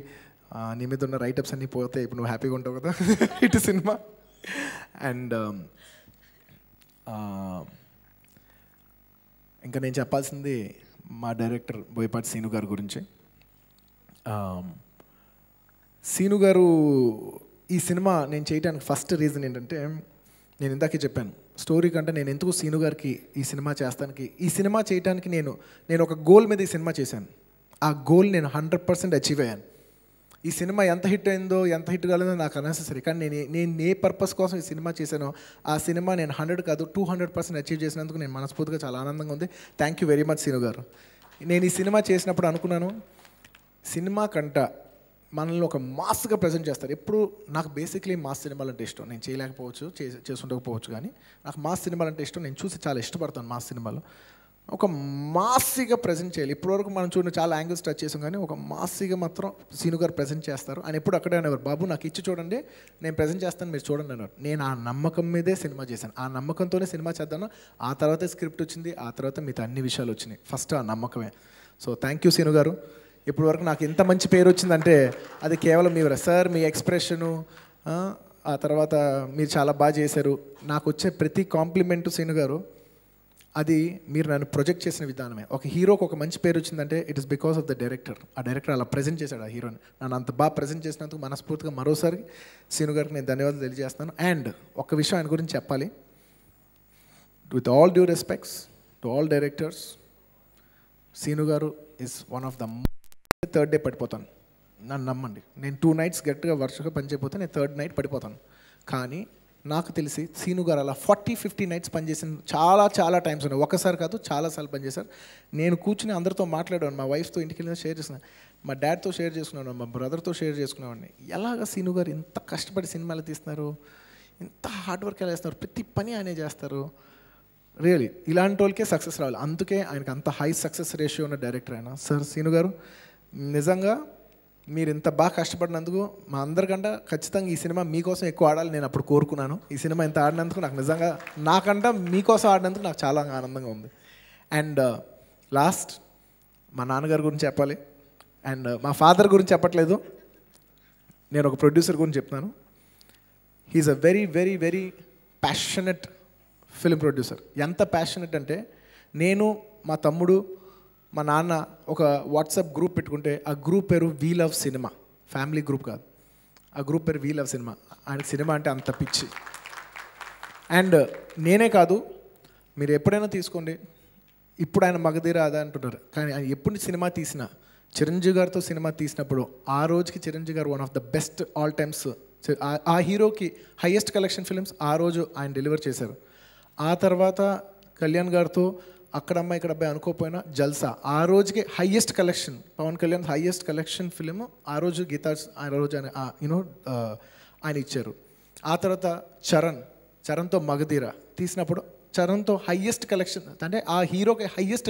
నీ మీద ఉన్న రైటప్స్ అన్నీ పోతే ఇప్పుడు నువ్వు హ్యాపీగా ఉంటావు కదా ఇటు సినిమా. అండ్ ఇంకా నేను చెప్పాల్సింది మా డైరెక్టర్ బోయపాటి సీను గారి గురించి. సీను గారు ఈ సినిమా నేను చేయడానికి ఫస్ట్ రీజన్ ఏంటంటే, నేను ఇందాకే చెప్పాను స్టోరీ కంటే నేను ఎందుకు సీను గారికి ఈ సినిమా చేస్తానికి, ఈ సినిమా చేయడానికి నేను ఒక గోల్ మీద ఈ సినిమా చేశాను. ఆ గోల్ నేను 100% అచీవ్ అయ్యాను. ఈ సినిమా ఎంత హిట్ అయిందో ఎంత హిట్ కాలేదో నాకు అనెసెసరీ, కానీ నేను ఏ పర్పస్ కోసం ఈ సినిమా చేశానో ఆ సినిమా నేను 100 కాదు 200% అచీవ్ చేసినందుకు నేను మనస్ఫూర్తిగా చాలా ఆనందంగా ఉంది. Thank you very much Seenu garu. నేను ఈ సినిమా చేసినప్పుడు అనుకున్నాను, సినిమా కంట మనల్ని ఒక మాస్గా ప్రజెంట్ చేస్తారు. ఎప్పుడు నాకు బేసిక్లీ మాస్ సినిమాలు అంటే ఇష్టం. నేను చేయలేకపోవచ్చు, చేసుకుంటకపోవచ్చు, కానీ నాకు మాస్ సినిమాలు అంటే ఇష్టం. నేను చూసి చాలా ఇష్టపడతాను మాస్ సినిమాలు. ఒక మాస్గా ప్రజెంట్ చేయాలి. ఇప్పటివరకు మనం చూడండి చాలా యాంగిల్స్ టచ్ చేసాం, కానీ ఒక మాస్గా మాత్రం సీను గారు ప్రజెంట్ చేస్తారు. ఆయన ఎప్పుడు అక్కడే అనేవారు, బాబు నాకు ఇచ్చి చూడండి, నేను ప్రజెంట్ చేస్తాను, మీరు చూడండి అన్నారు. నేను ఆ నమ్మకం మీదే సినిమా చేశాను. ఆ నమ్మకంతోనే సినిమా చేద్దాను. ఆ తర్వాత స్క్రిప్ట్ వచ్చింది, ఆ తర్వాత మిగతా అన్ని విషయాలు వచ్చినాయి. ఫస్ట్ ఆ నమ్మకమే. సో థ్యాంక్ యూ సీను గారు. ఇప్పటి వరకు నాకు ఇంత మంచి పేరు వచ్చిందంటే అది కేవలం మీ సార్, మీ ఎక్స్ప్రెషను, ఆ తర్వాత మీరు చాలా బాగా చేశారు. నాకు వచ్చే ప్రతి కాంప్లిమెంటు సీను గారు, అది మీరు నన్ను ప్రొజెక్ట్ చేసిన విధానమే. ఒక హీరోకి ఒక మంచి పేరు వచ్చిందంటే it is because of the director. ఆ డైరెక్టర్ అలా ప్రజెంట్ చేశాడు ఆ హీరోని. నన్ను అంత బాగా ప్రజెంట్ చేసినందుకు మనస్ఫూర్తిగా మరోసారి సీను గారికి నేను ధన్యవాదాలు తెలియజేస్తాను. అండ్ ఒక విషయం ఆయన గురించి చెప్పాలి. With all due respects to all directors, Seenu garu is one of the third day పడిపోతాను. నన్ను నమ్మండి, నేను 2 nights గట్టిగా వరుసగా పనిచేయకపోతే నేను థర్డ్ నైట్ పడిపోతాను. కానీ నాకు తెలిసి సీను గారు అలా 40-50 నైట్స్ పనిచేసిన చాలా టైమ్స్ ఉన్నాయి. ఒకసారి కాదు చాలాసార్లు పనిచేశారు. నేను కూర్చుని అందరితో మాట్లాడాను, మా వైఫ్తో ఇంటికి వెళ్ళిన షేర్ చేస్తున్నాను, మా డాడ్తో షేర్ చేసుకున్నాను, మా బ్రదర్తో షేర్ చేసుకునేవాడిని. ఎలాగ సీను గారు ఇంత కష్టపడి సినిమాలు తీస్తున్నారు, ఇంత హార్డ్ వర్క్ ఎలా చేస్తున్నారు, ప్రతి పని ఆయనే చేస్తారు. రియలీ ఇలాంటి వాళ్ళకే సక్సెస్ రావాలి. అందుకే ఆయనకు అంత హై సక్సెస్ రేషియో ఉన్న డైరెక్టర్ ఆయన. సార్ సీను గారు నిజంగా మీరు ఇంత బాగా కష్టపడినందుకు మా అందరికంటే ఖచ్చితంగా ఈ సినిమా మీకోసం ఎక్కువ ఆడాలి నేను అప్పుడు కోరుకున్నాను. ఈ సినిమా ఇంత ఆడినందుకు నాకు నిజంగా నాకంటే మీకోసం ఆడినందుకు నాకు చాలా ఆనందంగా ఉంది. అండ్ లాస్ట్ మా నాన్నగారి గురించి చెప్పాలి. అండ్ మా ఫాదర్ గురించి చెప్పట్లేదు, నేను ఒక ప్రొడ్యూసర్ గురించి చెప్తున్నాను. He's a very very very passionate film producer. ఎంత ప్యాషనెట్ అంటే నేను మా తమ్ముడు మా నాన్న ఒక వాట్సాప్ గ్రూప్ పెట్టుకుంటే ఆ గ్రూప్ పేరు we love cinema, family group కాదు, ఆ గ్రూప్ పేరు వీ లవ్ సినిమా. ఆయనకు సినిమా అంటే అంత పిచ్చి. అండ్ నేనే కాదు, మీరు ఎప్పుడైనా తీసుకోండి, ఇప్పుడు ఆయన మగధీర అదా అంటున్నారు, కానీ ఆయన ఎప్పుడు సినిమా తీసినా చిరంజీవి గారితో సినిమా తీసినప్పుడు ఆ రోజుకి చిరంజీవి గారు one of the best all times. ఆ హీరోకి హైయెస్ట్ కలెక్షన్ ఫిల్మ్స్ ఆ రోజు ఆయన డెలివర్ చేశారు. ఆ తర్వాత కళ్యాణ్ గారితో అక్కడమ్మ ఇక్కడ అబ్బాయి అనుకోపోయినా జల్సా ఆ రోజుకి highest collection, Pawan Kalyan highest collection film ఆ రోజు గీతార్స్ ఆ రోజు ఆయన ఆయన ఇచ్చారు. ఆ తర్వాత చరణ్తో మగధీర తీసినప్పుడు చరణ్తో హైయెస్ట్ కలెక్షన్, అంటే ఆ హీరోకి హైయెస్ట్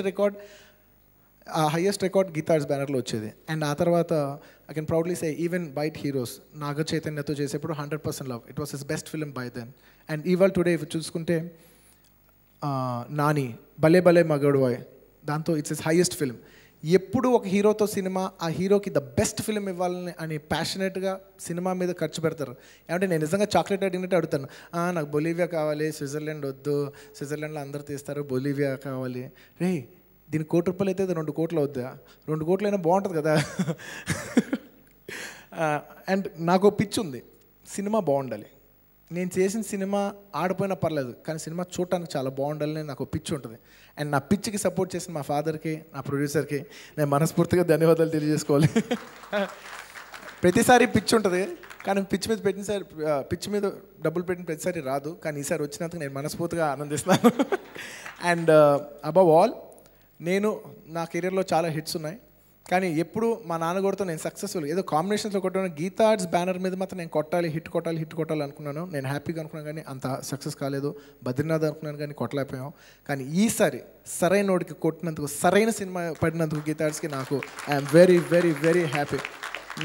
రికార్డ్ గీతార్స్ బ్యానర్లో వచ్చేది. అండ్ ఆ తర్వాత I can proudly say even bite heroes Naga చైతన్యతో చేసేప్పుడు 100% love, it was his best film by then. And ఇవాళ టుడే చూసుకుంటే నాని భలే భలే మగడువాయ్, దాంతో ఇట్స్ హిస్ హైయెస్ట్ ఫిలిం. ఎప్పుడు ఒక హీరోతో సినిమా ఆ హీరోకి ద బెస్ట్ ఫిలిం ఇవ్వాలని అని ప్యాషనెట్గా సినిమా మీద ఖర్చు పెడతారు. ఏమంటే నేను నిజంగా చాక్లెట్ అడిగినట్టు అడుగుతాను, నాకు బొలీవియా కావాలి, స్విట్జర్లాండ్ వద్దు, స్విట్జర్లాండ్లో అందరు తీస్తారు, బొలీవియా కావాలి. రే దీనికి ₹1,00,00,000 అయితే 2 కోట్లు అవుద్దా, 2 కోట్లు అయినా బాగుంటుంది కదా. అండ్ నాకు పిచ్చి ఉంది, సినిమా బాగుండాలి. నేను చేసిన సినిమా ఆడిపోయినా పర్లేదు, కానీ సినిమా చూడటానికి చాలా బాగుండాలని నాకు పిచ్చి ఉంటుంది. అండ్ నా పిచ్చికి సపోర్ట్ చేసిన మా ఫాదర్కి, నా ప్రొడ్యూసర్కి నేను మనస్ఫూర్తిగా ధన్యవాదాలు తెలియజేసుకోవాలి. ప్రతిసారి పిచ్చి ఉంటుంది, కానీ పిచ్చి మీద డబ్బులు పెట్టిన ప్రతిసారి రాదు, కానీ ఈసారి వచ్చినందుకు నేను మనస్ఫూర్తిగా ఆనందిస్తున్నాను. అండ్ అబవ్ ఆల్ నా కెరీర్లో చాలా హిట్స్ ఉన్నాయి, కానీ ఎప్పుడు మా నాన్నగారితో నేను సక్సెస్ఫుల్ ఏదో కాంబినేషన్స్లో కొట్టాను. గీతా ఆర్ట్స్ బ్యానర్ మీద మాత్రం నేను హిట్ కొట్టాలి అనుకున్నాను. నేను హ్యాపీగా అనుకున్నాను, కానీ అంత సక్సెస్ కాలేదు. బద్రీనాథ్ అనుకున్నాను, కానీ కొట్టలేకపోయాం. కానీ ఈసారి సరైన నోటికి కొట్టినందుకు, సరైన సినిమా పడినందుకు గీతా ఆర్ట్స్కి నాకు I'm very very very happy.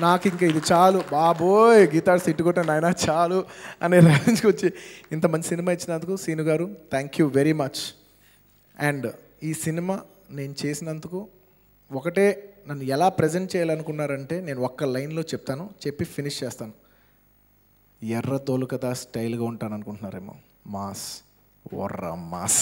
నాకు ఇంకా ఇది చాలు బాబోయ్, గీతా ఆర్ట్స్ హిట్ కొట్టాను ఆయన చాలు అనే రేంజ్కి వచ్చి ఇంత మంచి సినిమా ఇచ్చినందుకు సీను గారు thank you very much. And ఈ సినిమా నేను చేసినందుకు ఒకటే నన్ను ఎలా ప్రజెంట్ చేయాలనుకున్నారంటే, నేను ఒక్క లైన్లో చెప్తాను, చెప్పి ఫినిష్ చేస్తాను. ఎర్ర తోలు కదా స్టైల్గా ఉంటాను అనుకుంటున్నారేమో, మాస్ వర్ర మాస్.